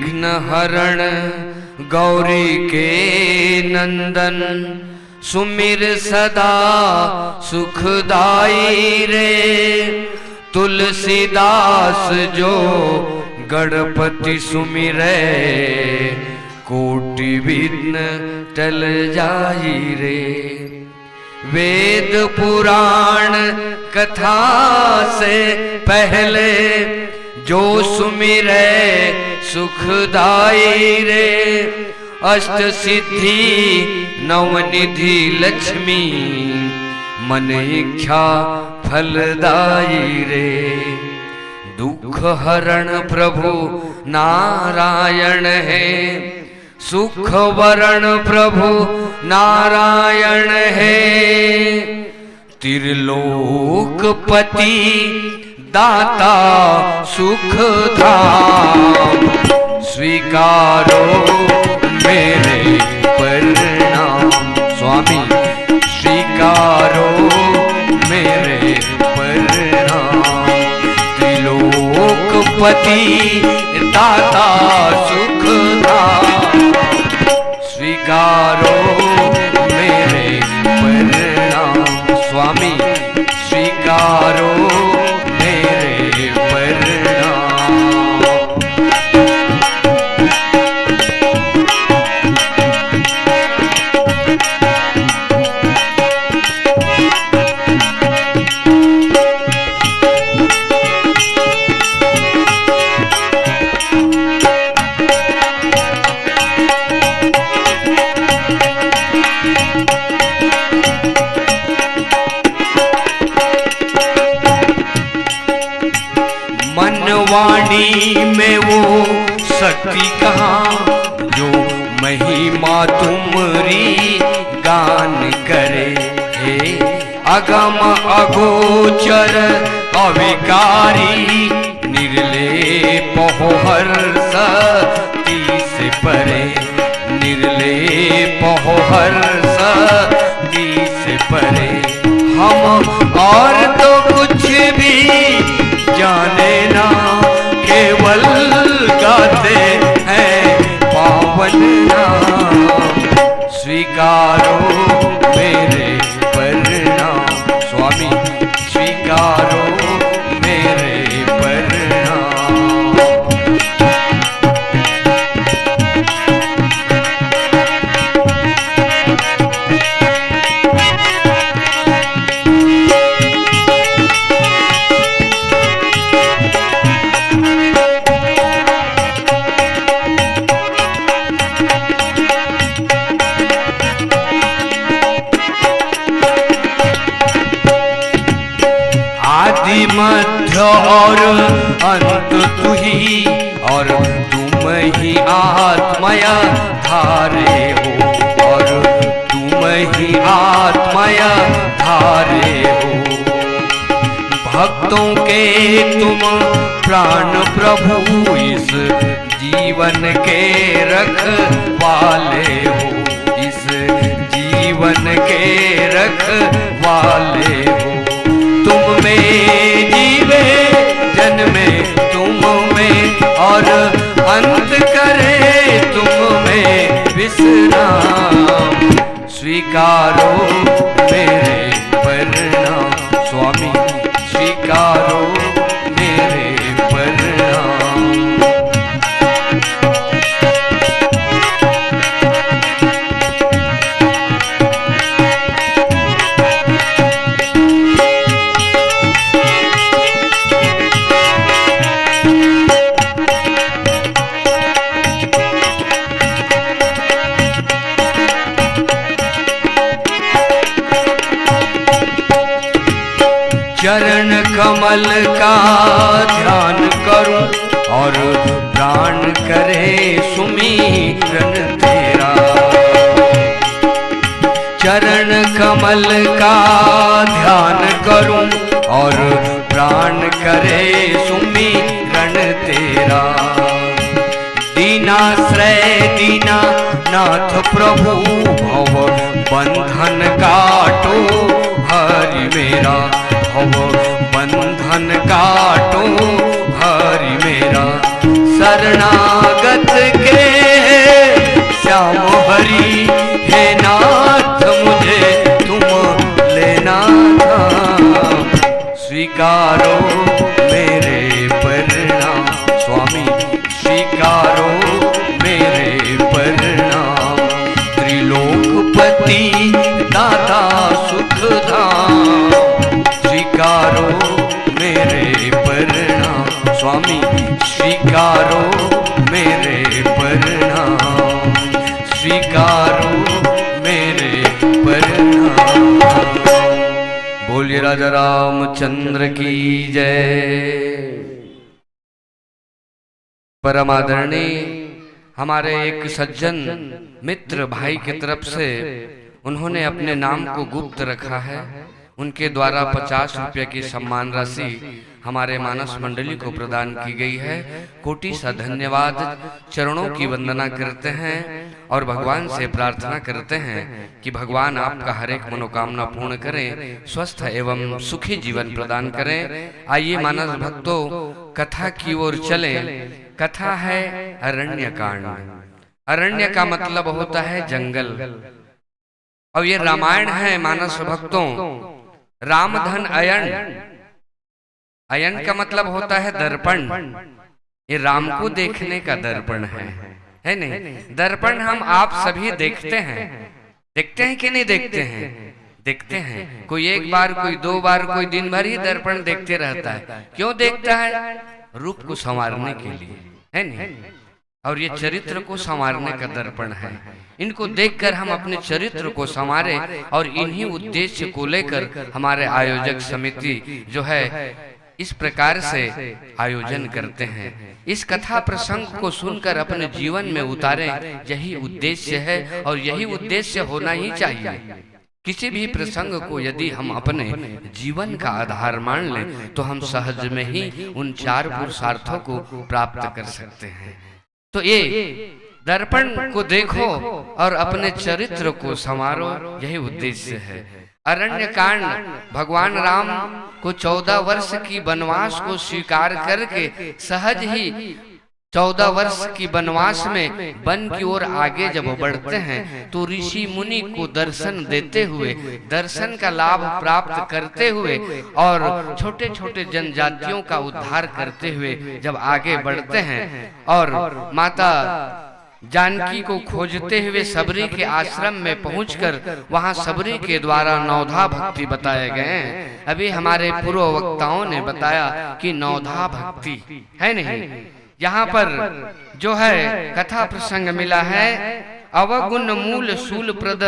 विघ्न हरण गौरी के नंदन, सुमिर सदा सुखदाई रे। तुलसीदास जो गणपति सुमिरै, कोटि विघ्न टल जाई रे। वेद पुराण कथा से पहले, जो सुमिरै सुखदाई रे। अष्ट सिद्धि नवनिधि लक्ष्मी, मन इच्छा फलदाई रे। दुख हरण प्रभु नारायण है, सुख वरण प्रभु नारायण है। त्रिलोकपति दाता सुख धाम, स्वीकारो मेरे प्रणाम। स्वामी स्वीकारो मेरे प्रणाम। त्रिलोकपति दाता सुख धाम, स्वीकारो मेरे प्रणाम। स्वामी स्वीकारो मेरे प्रणाम। वाणी में वो शक्ति कहाँ, जो महिमा तुमरी गान करे। हे अगम अगोचर अविकारी, निर्लेप हो हर्ष से परे। निर्लेप हो हर्ष से परे। हम और तो कुछ भी जाने ना, केवल गाते हैं पावन नाम। स्वीकारो मेरे प्रणाम। स्वामी स्वीकारो मेरे प्रणाम। मध्य और अंत तू ही, और तुम ही आत्मया धारे हो। और तुम ही आत्मया धारे हो। भक्तों के तुम प्राण प्रभु, इस जीवन के रखवाले हो। इस जीवन के रखवाले हो। तुम में जीवे जन्मे तुम में, और अंत करे तुम में विश्राम। स्वीकारो मेरे प्रणाम। स्वामी स्वीकारो मेरे प्रणाम। चरण कमल का ध्यान करूं, और प्राण करे सुमिरन तेरा। चरण कमल का ध्यान करूं, और प्राण करे सुमिरन तेरा। दीनाश्रय दीना नाथ प्रभु, भव बंधन काटो हरि मेरा। भव बंधन काटो हरि मेरा। शरणागत हरि हे नाथ मुझे तुम लेना था। स्वीकारो मेरे परिणाम स्वामी, स्वीकारो मेरे परिणाम। त्रिलोकपति दाता सुखधाम, स्वीकारो मेरे परिणाम स्वामी, स्वीकारो मेरे परिणाम, स्वीकारो मेरे परिणाम। बोलिए राजा रामचंद्र की जय। परम आदरणीय हमारे एक सज्जन मित्र भाई की तरफ से उन्होंने अपने नाम को गुप्त रखा है। उनके द्वारा 50 रुपये की सम्मान राशि हमारे मानस मंडली को प्रदान की गई है। कोटि सा धन्यवाद। चरणों की वंदना करते हैं और भगवान से प्रार्थना करते हैं कि भगवान आपका हर एक मनोकामना पूर्ण करें, स्वस्थ एवं सुखी जीवन प्रदान करें। आइए मानस भक्तों कथा की ओर चलें। कथा है अरण्य कांड। अरण्य का मतलब होता है जंगल, और ये रामायण है मानस भक्तों। रामधन अयन, अयन का मतलब होता है दर्पण। ये राम को देखने का दर्पण है नहीं? दर्पण हम आप सभी देखते हैं, देखते हैं कि नहीं देखते हैं? देखते हैं। कोई एक बार, कोई 2 बार, कोई दिन भर ही दर्पण देखते रहता है। क्यों देखता है? रूप को संवारने के लिए, है नहीं? और ये चरित्र को संवारने का दर्पण है। इनको देखकर हम अपने चरित्र को संवारे, और इन्हीं उद्देश्य को लेकर हमारे आयोजक समिति जो है इस प्रकार से आयोजन करते हैं। इस कथा प्रसंग को सुनकर अपने जीवन में उतारें, यही उद्देश्य है और यही उद्देश्य होना ही चाहिए। किसी भी प्रसंग को यदि हम अपने जीवन का आधार मान लें तो हम सहज में ही उन 4 पुरुषार्थों को प्राप्त कर सकते हैं। तो ये दर्पण को देखो और अपने चरित्र को संवारो, यही उद्देश्य है। अरण्य कांड, भगवान राम को 14 वर्ष की वनवास को स्वीकार करके सहज ही 14 वर्ष की वनवास में वन की ओर आगे जब बढ़ते हैं तो ऋषि मुनि को दर्शन देते हुए, दर्शन का लाभ प्राप्त करते हुए और छोटे छोटे जनजातियों का उद्धार करते हुए जब आगे बढ़ते हैं और माता जानकी को खोजते हुए सबरी के आश्रम में पहुंचकर वहां सबरी के द्वारा नवधा भक्ति बताए गए हैं। अभी हमारे पूर्व वक्ताओं ने बताया कि नवधा भक्ति है नहीं। यहाँ पर जो है कथा प्रसंग मिला है, अवगुण मूल सूल प्रद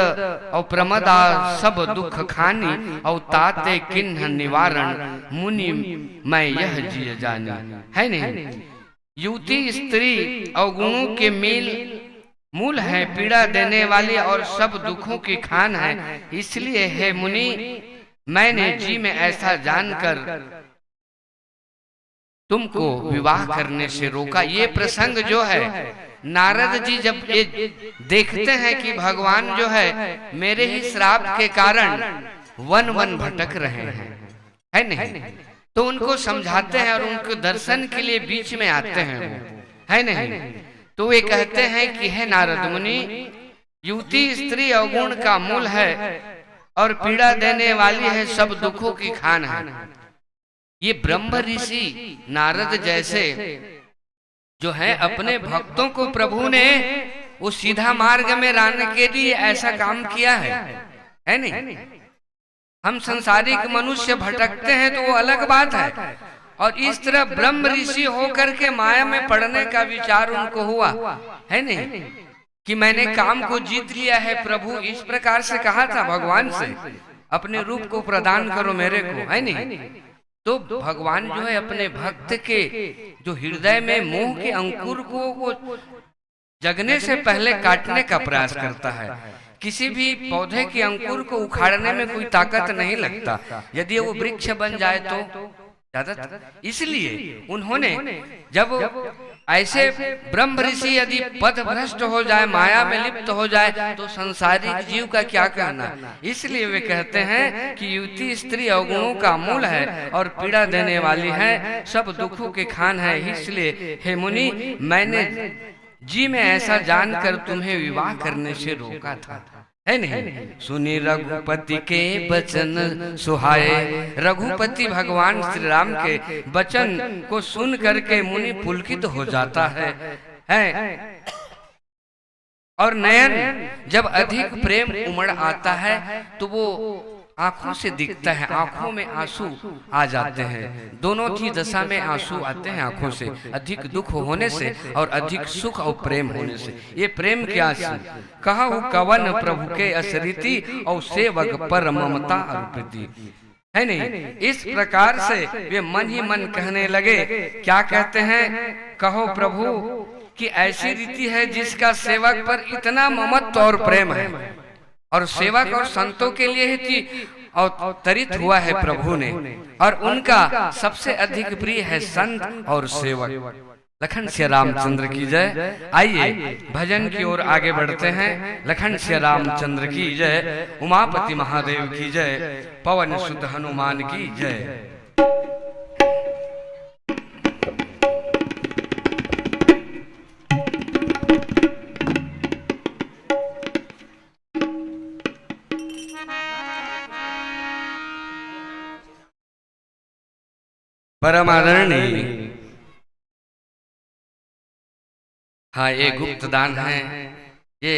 और प्रमदा सब दुख खानी और ताते किन्ह निवारण मुनि मैं यह जिय जानी, है नहीं? युवती स्त्री अवगुणों के मूल है, पीड़ा देने वाली और सब दुखों की खान है। इसलिए हे मुनि मैंने जी में ऐसा जानकर तुमको विवाह करने से रोका। ये प्रसंग जो है नारद जी जब ये देखते हैं कि भगवान जो है मेरे ही श्राप के कारण वन वन भटक रहे हैं, है नहीं? तो उनको समझाते हैं और उनको दर्शन के लिए बीच में आते हैं वो, है नहीं? तो वे कहते हैं कि हे नारद मुनि, युवती स्त्री अवगुण का मूल है और पीड़ा देने वाली है, सब दुखों की खान है। ये ब्रह्म ऋषि नारद जैसे जो है अपने भक्तों को प्रभु ने वो सीधा मार्ग में लाने के लिए ऐसा काम किया है नहीं? हम संसारिक मनुष्य भटकते हैं तो वो अलग बात है, और इस तरह ब्रह्म ऋषि होकर के माया में पड़ने का विचार उनको हुआ, है नहीं? कि मैंने काम को जीत लिया है। प्रभु इस प्रकार से कहा था भगवान से, अपने रूप को प्रदान करो मेरे को, है नहीं? तो भगवान जो है अपने भक्त के जो हृदय में मोह के अंकुर को वो जगने से पहले काटने का प्रयास करता है। किसी भी पौधे के अंकुर को उखाड़ने में कोई ताकत नहीं लगता, यदि वो वृक्ष बन जाए तो ज्यादा। इसलिए उन्होंने जब ऐसे ब्रह्म ऋषि यदि पथ भ्रष्ट हो जाए, माया में लिप्त हो जाए, तो संसारिक जीव का क्या कहना। इसलिए वे कहते हैं कि युवती स्त्री अवगुणों का मूल है और पीड़ा देने वाली है, सब दुखों के खान है। इसलिए हे मुनि मैंने जी मैं ऐसा जानकर तुम्हें विवाह करने से रोका था, है नहीं। सुनी रघुपति के वचन सुहाए। रघुपति भगवान श्री राम के वचन को सुन करके मुनि पुलकित हो जाता है। और नयन जब अधिक प्रेम उमड़ आता है तो वो आंखों से दिखता है, आंखों में आंसू आ जाते हैं। दोनों की दशा में आंसू आते हैं आंखों से, अधिक दुख होने से और अधिक सुख और प्रेम होने से। ये प्रेम के आंसू कहु कवन प्रभु के असरिति और सेवक पर ममता अर्पिति, है नहीं। इस प्रकार से वे मन ही मन कहने लगे। क्या कहते हैं? कहो प्रभु कि ऐसी रीति है जिसका सेवक पर इतना ममत्व और प्रेम है, और सेवक और संतों के लिए ही अवतरित हुआ है प्रभु ने, और उनका सबसे अधिक प्रिय है संत और सेवक। लखन श्री रामचंद्र की जय। आइए भजन की ओर आगे बढ़ते हैं। लखन श्री रामचंद्र की जय, उमापति महादेव की जय, पवन सुत हनुमान की जय। परम आदरणीय, हाँ ये गुप्त दान है, ये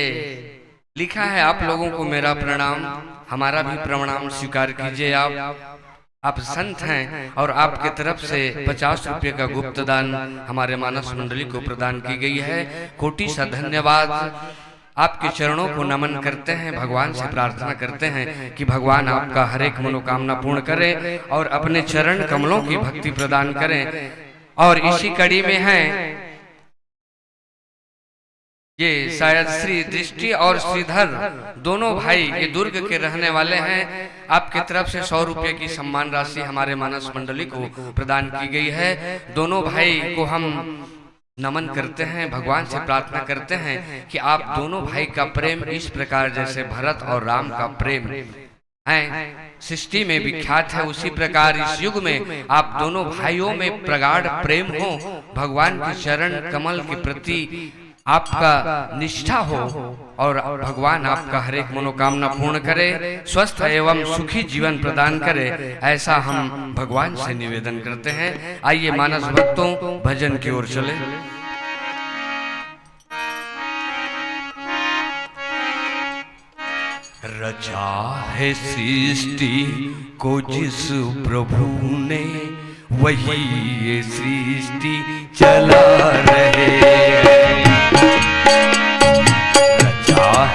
लिखा है। आप लोगों को मेरा प्रणाम, हमारा भी प्रणाम स्वीकार कीजिए। आप संत हैं और आपके तरफ से 50 रुपये का गुप्त दान हमारे मानस मंडली को प्रदान की गई है। कोटि सा धन्यवाद। आपके चरणों को नमन करते हैं, भगवान से प्रार्थना करते हैं कि भगवान आपका हर एक मनोकामना पूर्ण करें और अपने चरण कमलों की भक्ति प्रदान करें। और इसी कड़ी में है ये शायद श्री दृष्टि और श्रीधर दोनों भाई, ये दुर्ग के रहने वाले हैं। आपकी तरफ से 100 रुपये की सम्मान राशि हमारे मानस मंडली को प्रदान की गई है। दोनों भाई को हम नमन करते हैं, भगवान से प्रार्थना करते हैं कि आप दोनों भाई का प्रेम इस प्रकार जैसे भरत और राम का प्रेम है सृष्टि में विख्यात है, उसी प्रकार इस युग में आप दोनों भाइयों में प्रगाढ़ प्रेम हो। भगवान के चरण कमल के प्रति आपका निष्ठा हो और भगवान आपका हर एक मनोकामना पूर्ण करे, स्वस्थ एवं सुखी जीवन प्रदान करे, ऐसा हम भगवान से निवेदन करते हैं। आइए मानस भक्तों भजन की ओर चले। रचा है सृष्टि को जिस प्रभु ने, वही ये सृष्टि चला रहे।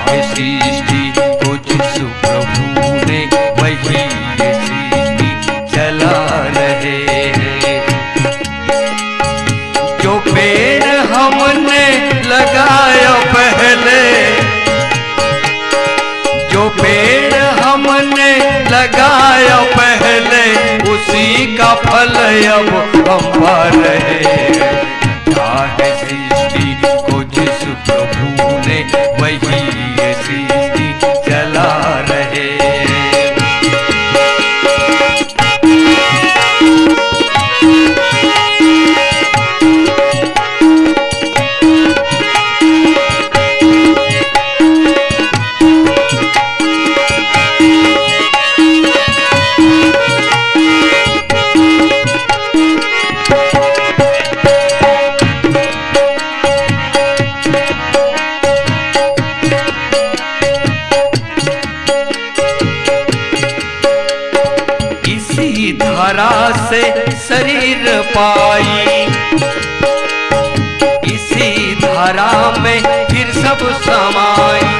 है सृष्टि को जिस प्रभु ने, वही ये सृष्टि चला रहे हैं। जो पेड़ हमने लगाया पहले, जो पेड़ हमने लगाया पहले, उसी का फल अब हम पा रहे हैं। है सृष्टि को जिस प्रभु ने, वही ये सृष्टि चला रहे। धारा से शरीर पाई, इसी धारा में फिर सब समाई।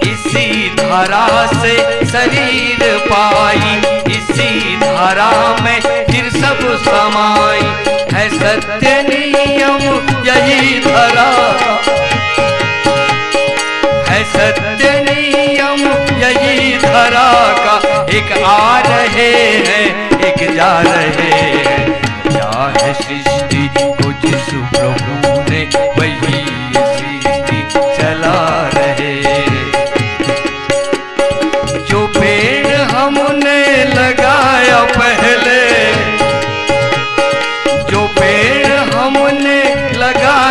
इसी धारा से शरीर पाई, इसी धारा में फिर सब समाई। है सत्य नियम यही धरा, है सत्य नियम यही धरा का। एक आ रहे हैं, एक जा रहे हैं। क्या है सृष्टि को जिस प्रभु ने, वही ये सृष्टि चला रहे। जो पेड़ हमने लगाया पहले, जो पेड़ हमने लगाया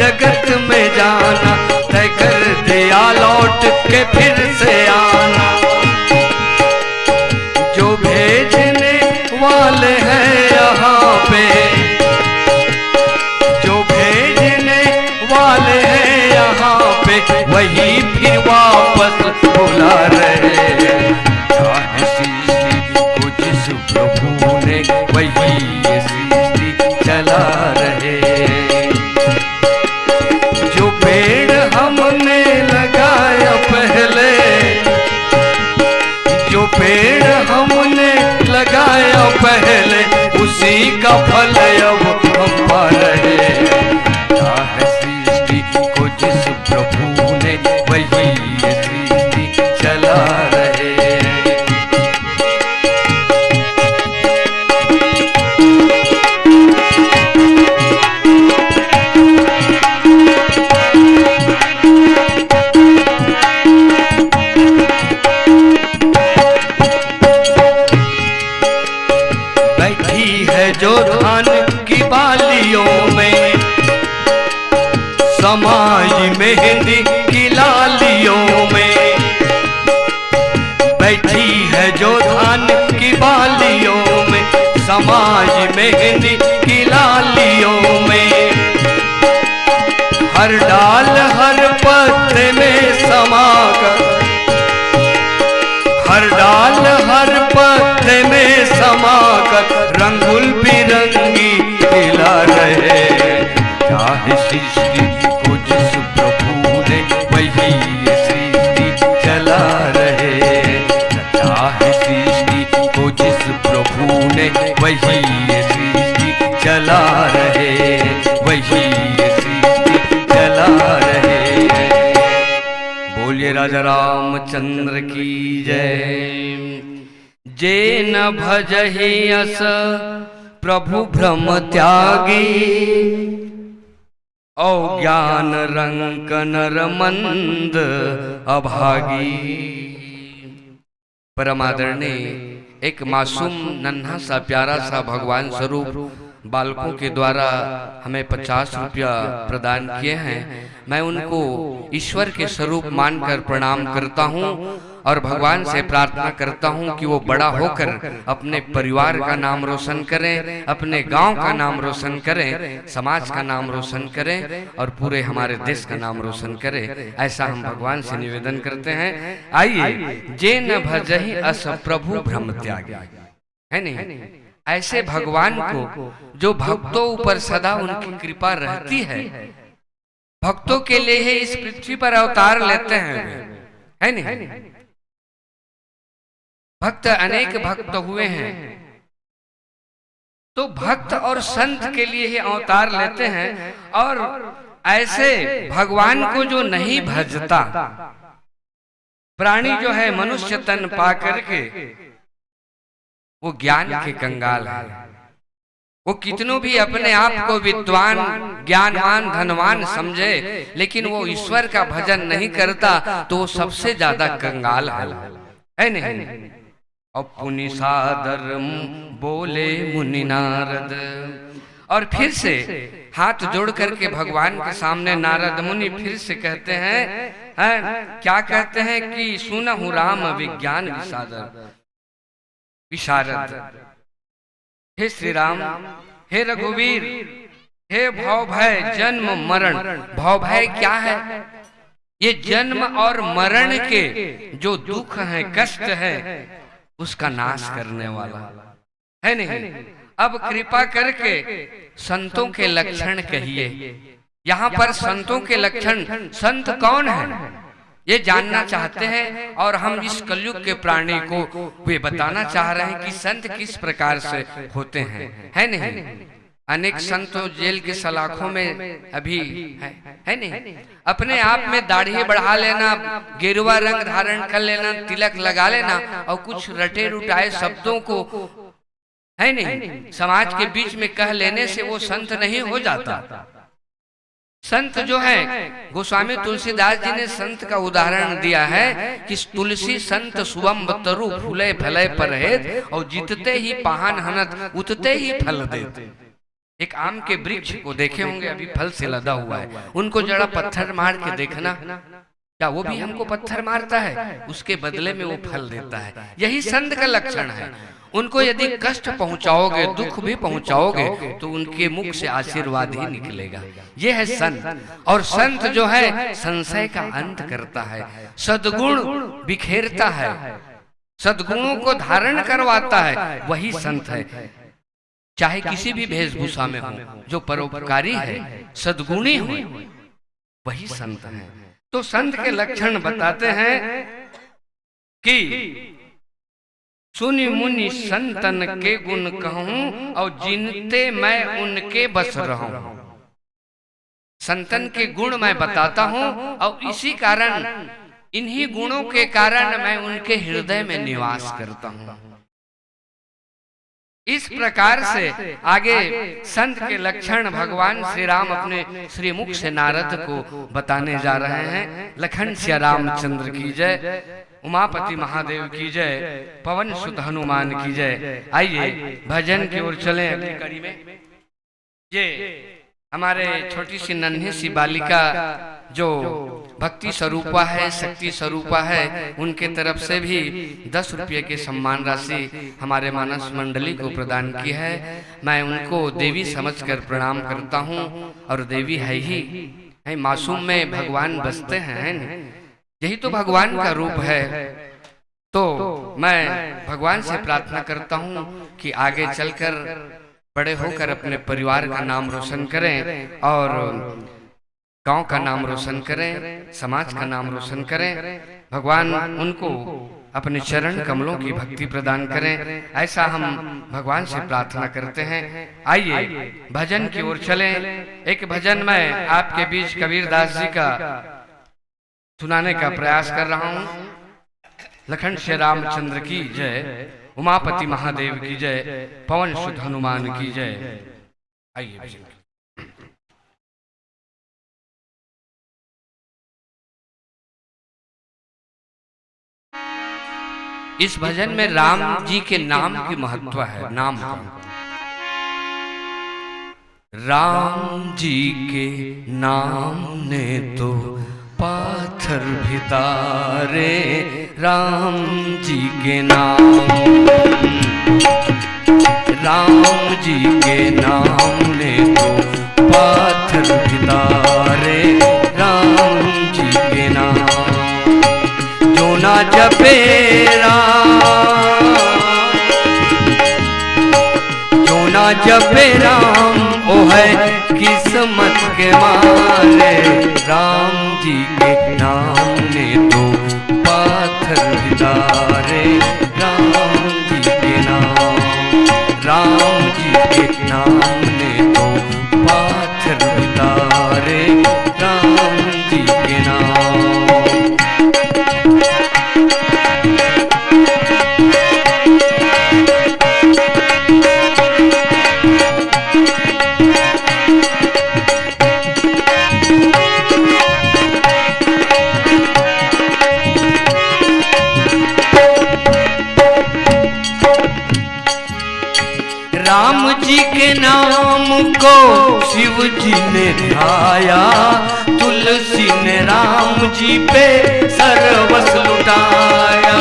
जगत में जाना, तय कर दिया लौट के फिर से आना। जो भेजने वाले हैं यहाँ पे, जो भेजने वाले हैं यहाँ पे, वही फिर वापस बुला रहे हैं। चाहे सृष्टि को जिस प्रभु ने, वही ये सृष्टि चला रहे हैं। जो पेड़ हमने लगाया पहले, जो पेड़ हमने लगाया पहले, उसी का फल अब हम पा रहे हैं। चाहे सृष्टि को जिस प्रभु ने, वही ये सृष्टि चला रहे हैं। जो धान की बालियों में, समाई मेहंदी की लालियों में, बैठी है जो धान की बालियों में, समाई मेहंदी की लालियों में। हर डाल हर पत्ते में समाकर, हर डाल हर पत्ते में समाकर, रंगुल बिरंगी खिला रहे हैं। चाहे सृष्टि को जिस प्रभु ने, वही ये सृष्टि चला रहे हैं। चाहे सृष्टि को जिस प्रभु ने, वही ये सृष्टि चला रहे हैं, वही ये सृष्टि चला रहे हैं। बोलिए राजा रामचंद्र की जय। जे न भजहि अस प्रभु भ्रम त्यागी, अज्ञान रंक नर मंद अभागी। परम आदरणीय एक मासूम नन्हा सा प्यारा सा भगवान स्वरूप बालकों के द्वारा हमें 50 रुपया प्रदान किए हैं। मैं उनको ईश्वर के स्वरूप मानकर प्रणाम करता हूं और भगवान से प्रार्थना करता हूं कि वो बड़ा होकर अपने परिवार का नाम रोशन करें, अपने गांव का नाम रोशन करें, समाज का नाम रोशन करें और पूरे हमारे देश का नाम रोशन करें। ऐसा हम भगवान से निवेदन करते हैं। आइए, जे न भजहि अस प्रभु भ्रम त्यागी, है नहीं? ऐसे भगवान को जो भक्तों ऊपर सदा उनकी कृपा रहती है, भक्तों के लिए ही इस पृथ्वी पर अवतार लेते हैं, है नहीं? भक्त अनेक भक्त हुए हैं, तो भक्त और संत के लिए ही अवतार लेते हैं। और ऐसे भगवान को जो नहीं भजता प्राणी जो है, मनुष्य तन पा करके वो ज्ञान के कंगाल है। वो कितनों भी अपने आप को विद्वान, ज्ञानवान, धनवान समझे, लेकिन वो ईश्वर का भजन नहीं करता तो वो सबसे ज्यादा कंगाल है नहीं? और पुनि सादर बोले मुनि नारद, और फिर से हाथ जोड़ करके भगवान के सामने नारद मुनि फिर से कहते हैं, क्या कहते हैं कि सुनहु राम विज्ञान विशारद। हे श्री राम, हे रघुवीर, हे भव भय जन्म मरण। भव भय क्या है? ये जन्म और मरण के जो दुख है, कष्ट है, उसका नाश करने वाला है नहीं? अब कृपा करके संतों के लक्षण कहिए। यहाँ पर संतों के लक्षण, संत कौन है ये जानना चाहते हैं और हम इस कलयुग के प्राणी को वे बताना चाह रहे हैं कि संत किस प्रकार से होते हैं, है नहीं? अनेक संत जेल के सलाखों में अभी है नहीं? अपने आप में दाढ़ी बढ़ा लेना, गेरुआ रंग धारण कर लेना, तिलक लगा लेना और कुछ रटे रुटाए शब्दों को, है नहीं, समाज के बीच में कह लेने से वो संत नहीं हो जाता। संत जो है, गोस्वामी तुलसीदास जी ने संत का उदाहरण दिया है कि तुलसी संत सुवम तरु फूले फले परहेत, और जीतते ही पाहन हनत उतते ही फल देते। एक आम के वृक्ष को देखे होंगे, अभी फल से लदा हुआ है, उनको जरा पत्थर मार के देखना, क्या वो भी हमको पत्थर मारता है? उसके बदले में वो फल देता है। यही संत का लक्षण है। उनको यदि कष्ट पहुंचाओगे, दुख भी पहुंचाओगे, तो उनके मुख से आशीर्वाद ही निकलेगा। ये है संत। और संत जो है संशय का अंत करता है, सद्गुण बिखेरता है, सद्गुणों को धारण करवाता है, वही संत है। चाहे किसी भी वेशभूषा में हो, जो परोपकारी है, सद्गुणी हो, वही संत है। तो संत के लक्षण बताते हैं कि सुनि मुनि संतन के गुण कहूं, और जिनते मैं उनके बस रहूं। संतन के गुण मैं बताता हूं, और इसी कारण, इन्हीं गुणों के कारण मैं उनके हृदय में निवास करता हूं। इस प्रकार से आगे संत के लक्षण भगवान श्री राम अपने श्रीमुख से नारद को बताने जा रहे हैं। लखन सिया रामचंद्र की जय, उमापति महादेव की जय, पवन सुत हनुमान की जय। आइए भजन की ओर चलें अगली कड़ी में। ये हमारे छोटी सी नन्ही सी बालिका जो भक्ति स्वरूपा है, शक्ति स्वरूपा है, उनके तरफ से भी 10 रुपये की सम्मान राशि हमारे मानस मंडली को प्रदान की है। मैं उनको देवी समझकर प्रणाम करता हूं, और देवी है ही है, मासूम में भगवान बसते हैं, यही तो भगवान का रूप है। तो मैं भगवान से प्रार्थना करता हूं कि आगे चलकर बड़े होकर अपने परिवार का नाम रोशन करें, और गांव का नाम रोशन करें, समाज का नाम रोशन करें। भगवान उनको अपने चरण कमलों की भक्ति प्रदान करें, ऐसा हम भगवान से प्रार्थना करते हैं। आइए भजन की ओर चलें। एक भजन मैं आपके बीच कबीरदास जी का सुनाने का प्रयास कर रहा हूं। लखन श्री रामचंद्र की जय, उमापति महादेव की जय, पवन सुत हनुमान की जय। आइए भजन। इस भजन में राम जी के नाम की महत्व है। नाम का राम जी के नाम ने तो पाथर भितारे, राम जी के नाम, राम जी के नाम ने तो पाथर भितारे, राम जी के नाम। जो ना जपे राम, जो ना जपे राम, ओ है किस्मत के मारे, राम जी के नाम ने तो पाथर भितारे, राम जी के नाम, राम जी के नाम ने तो पाथर भितारे, राम जी के नाम। राम जी के नाम को शिव जी ने ध्याया, तुलसी ने राम जी पे सर्वस्व लुटाया।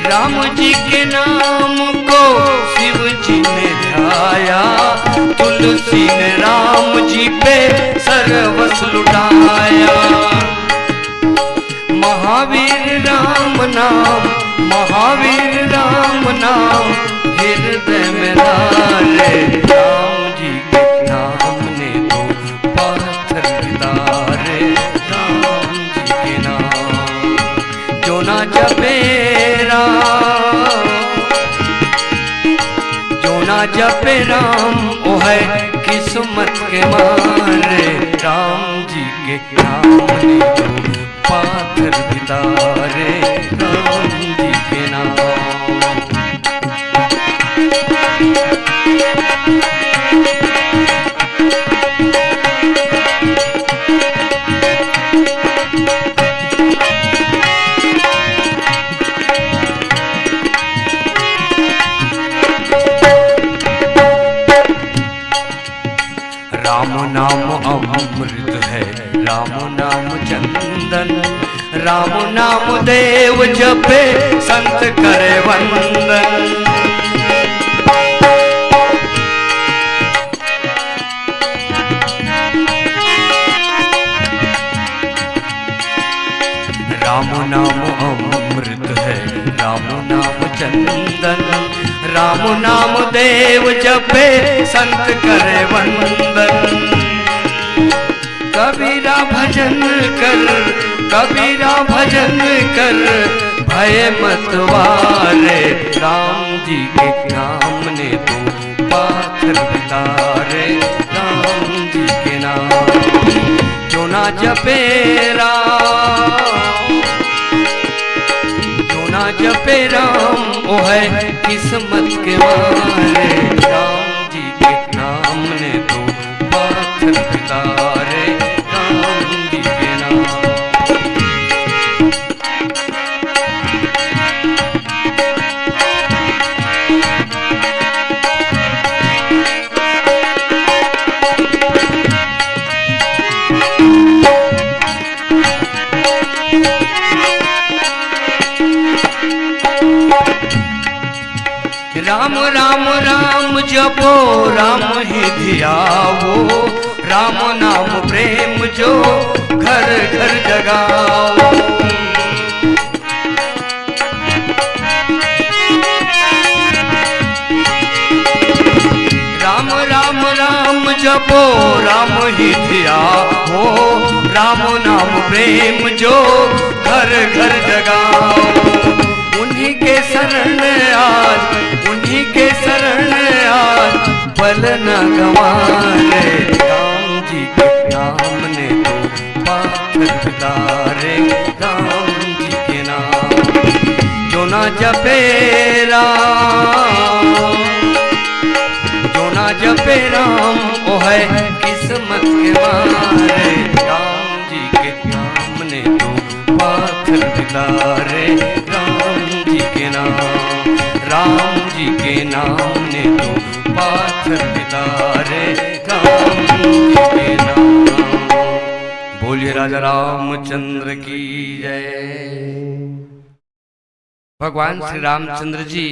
राम जी के नाम को शिव जी ने ध्याया, तुलसी ने राम जी पे सर्वस्व लुटाया। महावीर राम नाम, महावीर राम नाम, हृदय में धारे, राम जी के नाम ने तो पाथर भितारे, राम जी के नाम। जो ना जपे राम, जो ना जपे राम, ओ है किस्मत के मारे, राम जी के नाम ने तो पाथर भितारे, राम जी के नाम। राम नाम देव जपे संत करे वंदन। राम नाम अमृत है, राम नाम चंदन, राम नाम देव जपे संत करे वंदन। कबीरा भजन कर, कबीरा भजन कर, भय मत वारे, राम जी के नाम ने तो पाथर बितारे, राम जी के नाम जो ना जपे राम, जो ना जपे राम वो है किस्मत के मारे, राम जी के नाम ने तो पाथर बितारे, राम जी के नाम। राम राम राम जपो राम ही धियावो, राम नाम प्रेम जो घर घर जगाओ। राम राम राम जपो राम ही धियावो, राम नाम प्रेम जो घर घर जगाओ। उन्हीं के शरण आज, उन्हीं के शरण आज, पल न गंवारे, राम जी के नाम ने तो पाथर बितारे, राम जी के नाम जो ना जपे राम, जो ना जपे राम वो है किस्मत के मारे, राम जी के नाम ने तो पाथर बितारे, राम जी के नाम, राम जी के नाम ने तो पाथर बितारे, राम जी के नाम। बोलिए राजा रामचंद्र की जय। भगवान श्री रामचंद्र जी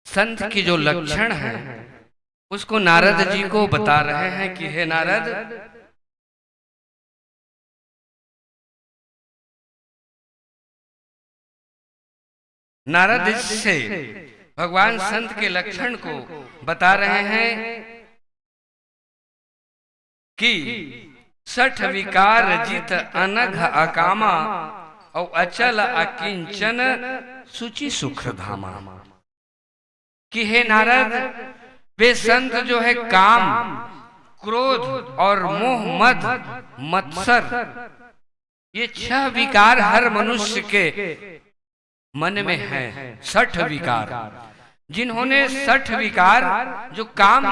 संत की जो लक्षण है उसको नारद जी को बता रहे हैं कि हे नारद, नारद से भगवान संत के लक्षण को बता रहे हैं कि सठ विकार जित अनघ अकामा और अचल अकिंचन सुचि सुख धामा। कि हे नारद, वे संत जो है काम, क्रोध और मोह, मद, मत्सर, ये 6 विकार हर मनुष्य के मन में है। 60 विकार, जिन्होंने 60 विकार, जो काम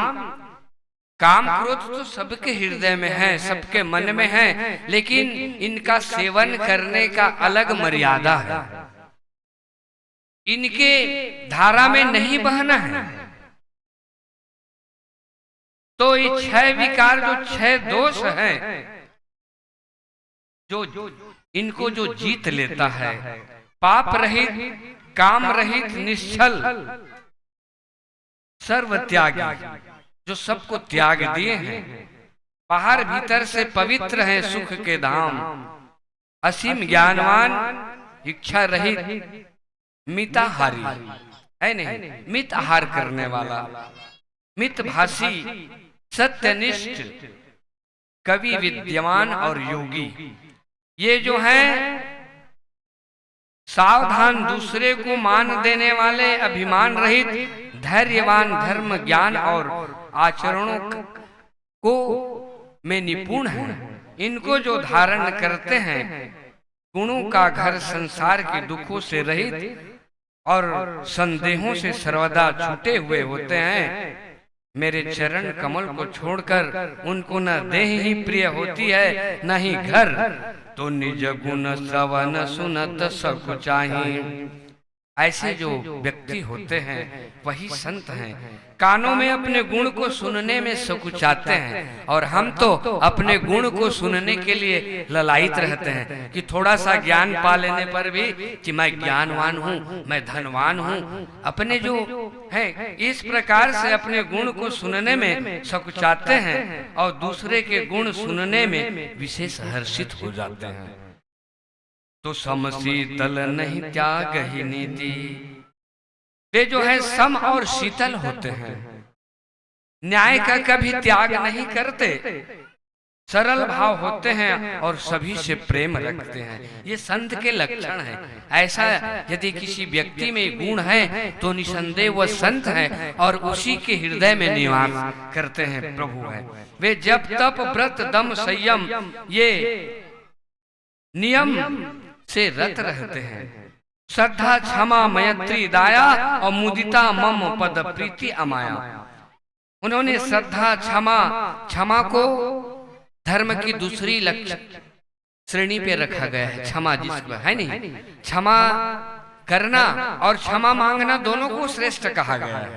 क्रोध तो सबके हृदय में है, सबके मन में है, लेकिन इनका सेवन करने का अलग मर्यादा है, इनके धारा में नहीं बहना है। तो ये 6 विकार, जो 6 दोष हैं, जो इनको जो जीत लेता है, पाप रहित, काम रहित, निश्चल, सर्व त्यागी, जो सबको त्याग दिए हैं, बाहर भीतर से पवित्र हैं, सुख के धाम, असीम ज्ञानवान, इच्छा रहित, मिताहारी है नहीं, मित आहार करने वाला, मितभाषी, सत्यनिष्ठ, कवि, विद्यमान और योगी, ये जो हैं सावधान, दूसरे को मान देने वाले, अभिमान रहित, धैर्यवान, धर्म, ज्ञान और आचरणों को में निपुण हैं। इनको जो धारण करते हैं, गुणों का घर, संसार के दुखों से रहित और संदेहों से सर्वदा छूटे हुए होते हैं। मेरे चरण कमल को छोड़कर उनको न देह ही प्रिय होती है, न ही घर, तो निज गुण श्रवण सुनत सकुचाहि। ऐसे जो व्यक्ति होते हैं वही संत हैं। कानों में अपने गुण को सुनने में सकुचाते हैं, और हम तो अपने गुण को सुनने के लिए ललायित रहते हैं कि थोड़ा सा ज्ञान पा लेने पर भी कि मैं ज्ञानवान हूँ, मैं धनवान हूँ। अपने जो है इस प्रकार से अपने गुण को सुनने में सकुचाते हैं और दूसरे के गुण सुनने में विशेष हर्षित हो जाते हैं। तो समशीतल नहीं त्याग ही नीति, वे जो है सम और शीतल होते हैं, न्याय का कभी त्याग नहीं करते, सरल भाव होते हैं और सभी से प्रेम रखते हैं। ये संत के लक्षण हैं। ऐसा यदि किसी व्यक्ति में गुण है तो निसंदेह वह संत है और उसी के हृदय में निवास करते हैं प्रभु है। वे जब तप व्रत दम संयम ये नियम से रत रहते हैं। श्रद्धा क्षमा मैत्री दया और मुदिता मम पद प्रीति अमाया। उन्होंने श्रद्धा क्षमा को धर्म की दूसरी लक्ष्य श्रेणी पे रखा गया है। क्षमा जिसको है नहीं, क्षमा करना और क्षमा मांगना दोनों को श्रेष्ठ कहा गया है।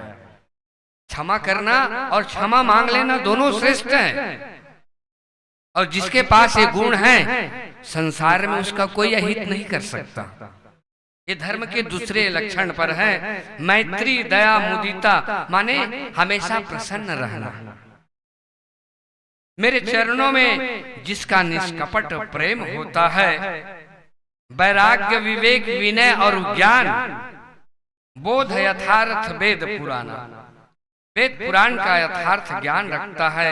क्षमा करना और क्षमा मांग लेना दोनों श्रेष्ठ है। और जिसके पास ये गुण है संसार में उसका कोई अहित नहीं कर सकता। ये धर्म के दूसरे लक्षण पर है। मैत्री दया मुदिता माने हमेशा प्रसन्न रहना। मेरे चरणों में जिसका निष्कपट प्रेम होता है, वैराग्य विवेक विनय और ज्ञान, बोध यथार्थ वेद पुराना, वेद पुराण का यथार्थ ज्ञान रखता है।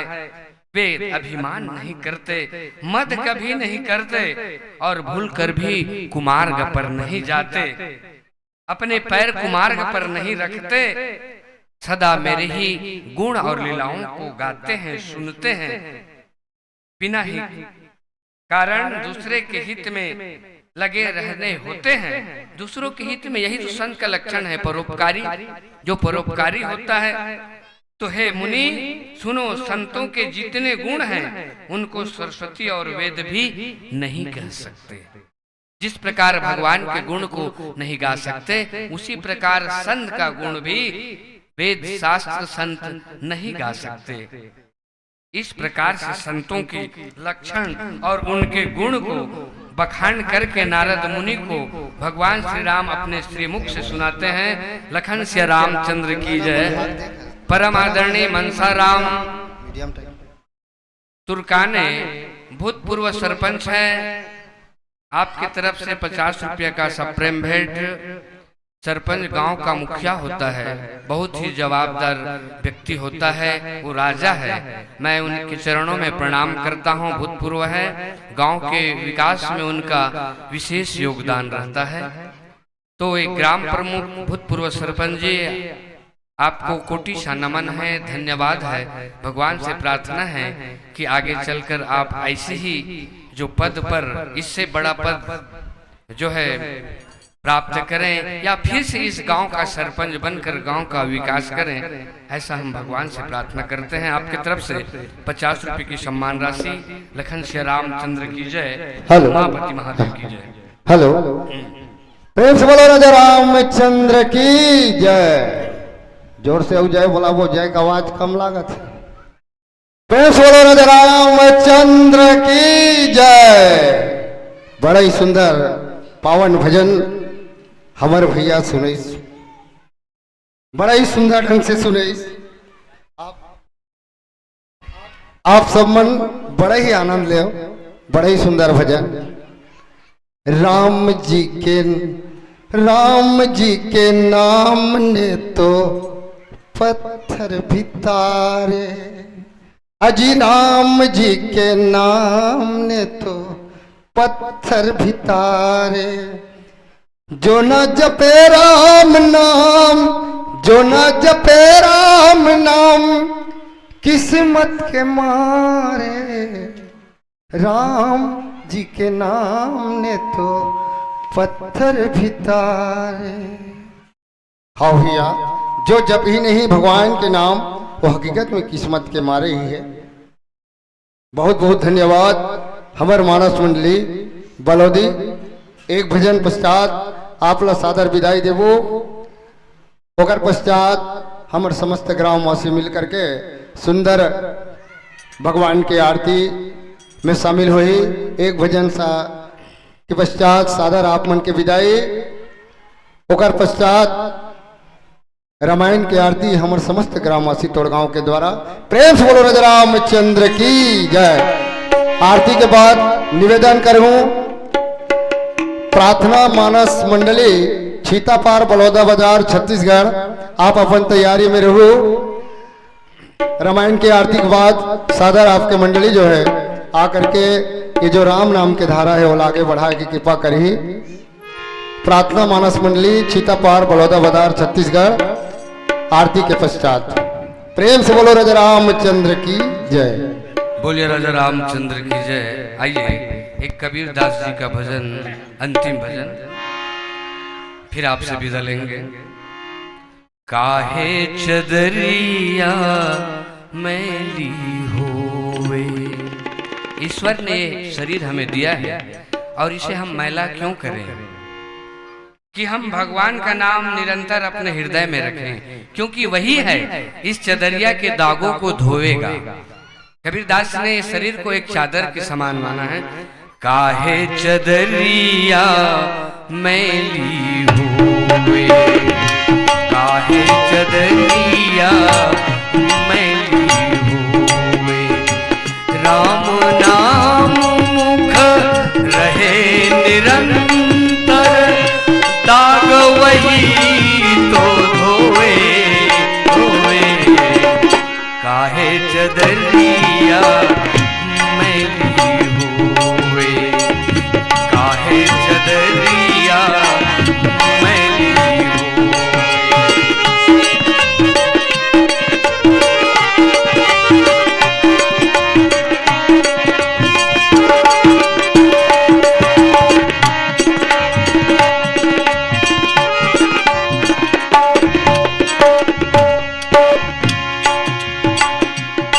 वे अभिमान नहीं करते, मद कभी नहीं करते और भूल कर भी कुमार्ग पर नहीं जाते, अपने पैर कुमार्ग पर नहीं रखते, सदा मेरे ही गुण और लीलाओं को गाते हैं, सुनते हैं, बिना ही कारण दूसरे के हित में लगे रहने होते हैं। दूसरों के हित में यही तो संत का लक्षण है, परोपकारी। जो परोपकारी होता है तो हे मुनि सुनो, संतों के जितने गुण हैं उनको सरस्वती और वेद भी नहीं कह सकते। जिस प्रकार भगवान के गुण को नहीं गा सकते, उसी प्रकार संत का गुण भी वेद शास्त्र संत नहीं गा सकते। इस प्रकार से संतों के लक्षण और उनके गुण को बखान करके नारद मुनि को भगवान श्री राम अपने श्रीमुख से सुनाते हैं। लखन श्री रामचंद्र की जय। परम आदरणीय मनसाराम तुर्काने भूतपूर्व सरपंच है। आपकी तरफ से 50 रुपये का सप्रेम भेंट। सरपंच गांव का मुखिया होता है, बहुत ही जवाबदार व्यक्ति होता है, वो राजा है। मैं उनके चरणों में प्रणाम करता हूं। भूतपूर्व है, गांव के विकास में उनका विशेष योगदान रहता है। तो एक ग्राम प्रमुख भूतपूर्व सरपंच जी, आपको कोटि सा नमन है, धन्यवाद है। भगवान से प्रार्थना है कि आगे चलकर आप ऐसे ही जो पद पर, इससे बड़ा पद जो है प्राप्त करें, या फिर से इस गांव का सरपंच बनकर गांव का विकास करें। ऐसा हम भगवान से प्रार्थना करते हैं। आपकी तरफ से 50 रुपये की सम्मान राशि। लखन श्री रामचंद्र की जय। उमापति महादेव की जय। हेलो, प्रेम से बोलो राजा रामचंद्र की जय। जोर से जय बोला, वो जय का आवाज कम लागत है। प्रेम से बोलो राजा रामचंद्र की जय। बड़ा ही सुंदर पावन भजन हमारे भैया सुने, बड़ा ही सुंदर ढंग से सुने। आप सब मन बड़ा ही आनंद ले, बड़ा ही सुंदर भजन। राम जी के नाम ने तो पत्थर भी तारे, अजी राम जी के नाम ने तो पत्थर भी तारे। जो न जपे राम नाम, जो न जपे राम नाम, किस्मत के मारे। राम जी के नाम ने तो पत्थर भी तारे। हाँ भैया, जो जप ही नहीं भगवान के नाम, वो हकीकत में किस्मत के मारे ही है। बहुत बहुत धन्यवाद हमारे मानस मंडली बलौदी। एक भजन पश्चात आप ला सादर विदाई देवो। ओकर पश्चात हमर समस्त ग्रामवासी मिल करके सुंदर भगवान की आरती में शामिल हुई। एक भजन सा के पश्चात सादर आप मन के विदाई। ओकर पश्चात रामायण की आरती हमर समस्त ग्रामवासी तोड़गांव के द्वारा। प्रेम से बोलो राजा रामचंद्र की जय। आरती के बाद निवेदन करूं, प्रार्थना मानस मंडली छीतापार बलौदा बाजार छत्तीसगढ़, आप अपन तैयारी में रहो। रामायण की आरती के बाद सादर आपके मंडली जो है आकर के ये जो राम नाम के धारा है वो आगे बढ़ाए की कृपा करी। प्रार्थना मानस मंडली छीतापार बलौदा बाजार छत्तीसगढ़, आरती के पश्चात प्रेम से बोलो राजा रामचंद्र की जय। बोलिए राजा रामचंद्र की जय। आइए एक कबीर दास जी का भजन, अंतिम भजन, फिर आपसे विदा लेंगे। काहे चदरिया मैली होवे। ईश्वर ने शरीर हमें दिया है और इसे हम मैला क्यों करें कि हम भगवान का नाम निरंतर अपने हृदय में रखें, क्योंकि वही है इस चदरिया के दागों को धोएगा। कबीरदास ने शरीर को एक चादर के समान माना है। काहे चदरिया मैली होवे, काहे चदरिया मैली होवे। राम नाम मुख रहे निरंतर, दाग वही तो धोए धोए। काहे चदरिया मैली होवे, काहे चदरिया मैली होवे।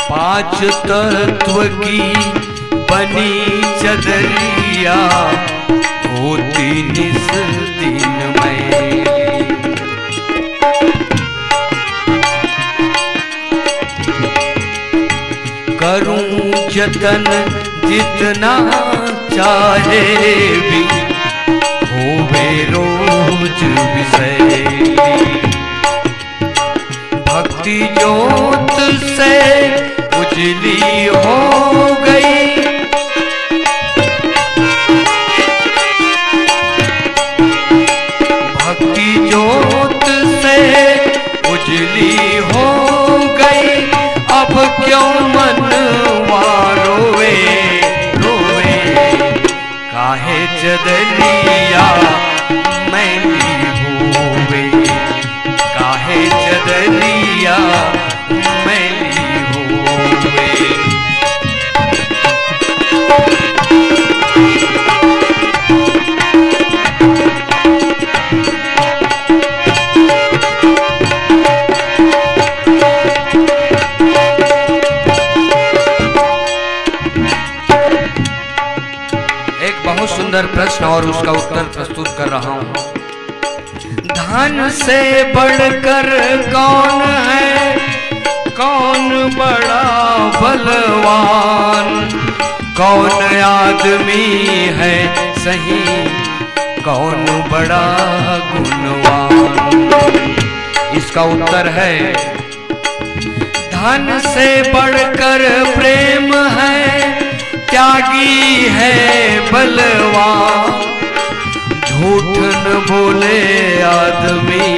पांच तत्व की बनी चदरिया, होती निस दिन मैली। करूं जतन जितना चाहे भी, होवे रोज विषैली। भक्ति ज्योत से उजली हो गई, भक्ति ज्योत से उजली हो गई। अब क्यों मन रोवे रोवे। काहे चदरिया मैली होवे, काहे चदरिया मैली होवे। एक बहुत सुंदर प्रश्न और उसका उत्तर प्रस्तुत कर रहा हूं। धन से बढ़कर कौन है, कौन बड़ा बलवान, कौन आदमी है सही, कौन बड़ा गुणवान। इसका उत्तर है धन से बढ़कर प्रेम है, त्यागी है बलवान। झूठ न बोले आदमी,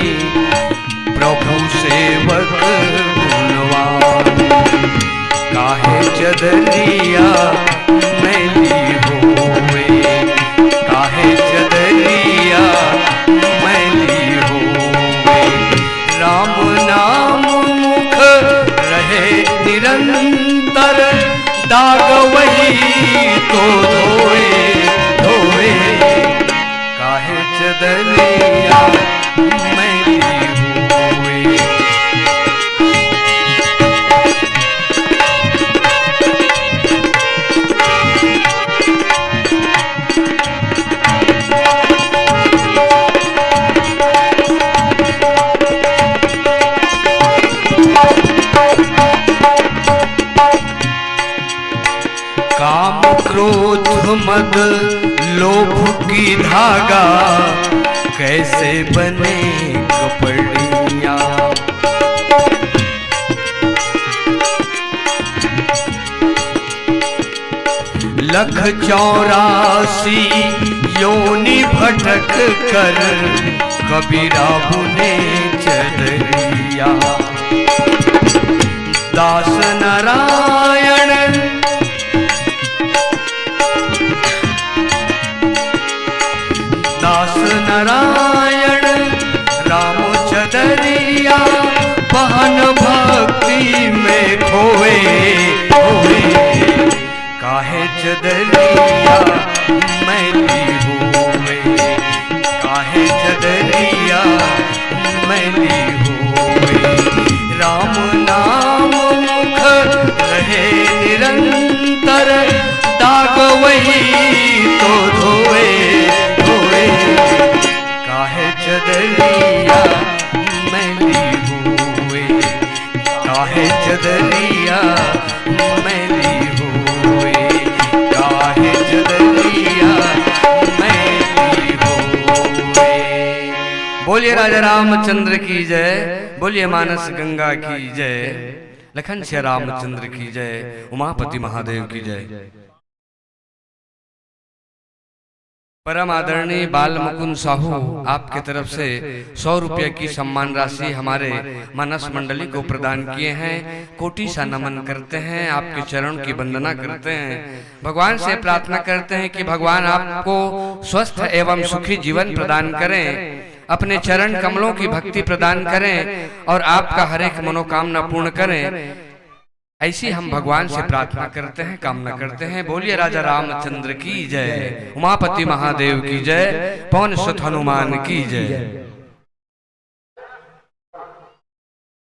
प्रभु सेवक गुणवान। काहे चदरिया मैली होवे, काहे चदरिया मैली होवे। राम नाम मुख रहे निरंतर, दाग वही तो धोए धोए। काहे चदरिया मैली सुई धागा कैसे बने कपड़िया। लख 84 योनि भटक कर कबीरा बुने चदरिया। दास नारायण दास नारायण राम चदरिया। बहन भक्ति में खोए खोए काहे चदरिया मैली होवे। काहे चदरिया मैली होवे। राम नाम मुख रहे निरंतर दाग वही तो धोए धोए। काहे चदरिया मैली होवे। काहे चदरिया मैली होवे। काहे चदरिया मैली होवे। बोलिए राजा रामचंद्र की जय। बोलिए मानस गंगा की जय। लखन श्री रामचंद्र की जय। उमापति महादेव की जय। परम आदरणीय बाल मुकुंद साहू आपके तरफ से 100 रुपये की सम्मान राशि हमारे मानस मंडली को प्रदान किए हैं। कोटि सा नमन करते हैं, आपके चरण की वंदना करते हैं। भगवान से प्रार्थना करते हैं कि भगवान आपको स्वस्थ एवं सुखी जीवन प्रदान करें, अपने चरण कमलों की भक्ति प्रदान करें और आपका हर एक मनोकामना पूर्ण करें। ऐसी हम भगवान से प्रार्थना करते हैं, कामना करते हैं। बोलिए राजा रामचंद्र की जय। उमापति महादेव की जय। पवन सुत हनुमान की जय।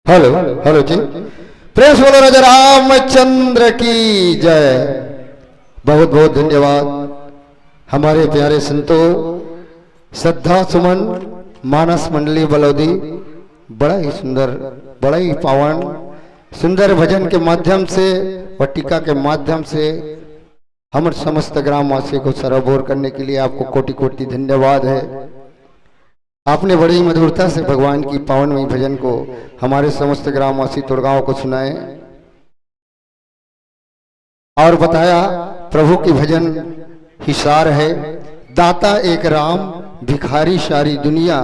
हेलो हेलो जी, प्रेम से बोलो राजा रामचंद्र की जय। बहुत बहुत धन्यवाद हमारे प्यारे संतों, श्रद्धा सुमन मानस मंडली बलौदी। बड़ा ही सुंदर, बड़ा ही पावन सुंदर भजन के माध्यम से और टीका के माध्यम से हम समस्त ग्रामवासियों को सराबोर करने के लिए आपको कोटि कोटि धन्यवाद है। आपने बड़ी मधुरता से भगवान की पावनमयी भजन को हमारे समस्त ग्रामवासी तोड़गांव को सुनाए और बताया प्रभु की भजन ही सार है। दाता एक राम भिखारी सारी दुनिया।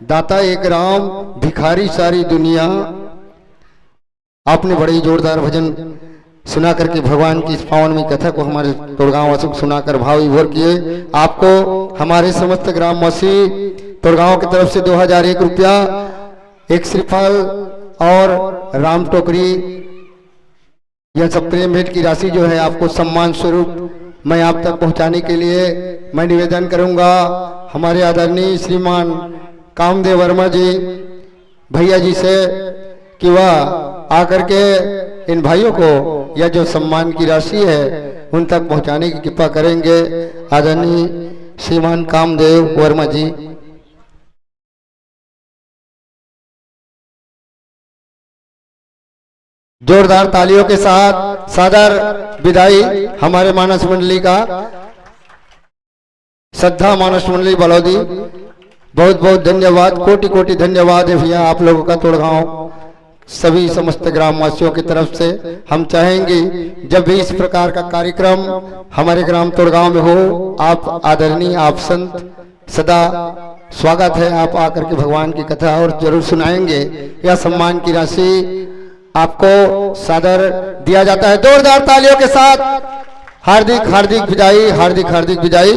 दाता एक राम भिखारी सारी दुनिया। आपने बड़ी जोरदार भजन सुना करके भगवान की इस पावनमयी कथा को हमारे तोड़गांव वासियों को सुनाकर भाव विभोर किए। आपको हमारे समस्त ग्रामवासी तोड़गांव की तरफ से 2001 रुपया, एक श्रीफल और राम टोकरी, यह सब प्रेम भेंट की राशि जो है आपको सम्मान स्वरूप मैं आप तक पहुंचाने के लिए मैं निवेदन करूंगा हमारे आदरणीय श्रीमान कामदेव वर्मा जी भैया जी से कि वह आकर के इन भाइयों को यह जो सम्मान की राशि है उन तक पहुंचाने की कृपा करेंगे। आदरणीय श्रीमान कामदेव वर्मा जी। जोरदार तालियों के साथ सादर विदाई हमारे मानस मंडली का, श्रद्धा मानस मंडली बलौदी। बहुत बहुत धन्यवाद, कोटि कोटि धन्यवाद है भैया आप लोगों का तोड़गांव सभी समस्त ग्रामवासियों की तरफ से। हम चाहेंगे जब भी इस प्रकार का कार्यक्रम हमारे ग्राम तोड़गांव में हो, आप आदरणीय आप संत सदा स्वागत है। आप आकर के भगवान की कथा और जरूर सुनाएंगे। यह सम्मान की राशि आपको सादर दिया जाता है। जोरदार तालियों के साथ हार्दिक हार्दिक विदाई, हार्दिक हार्दिक विदाई।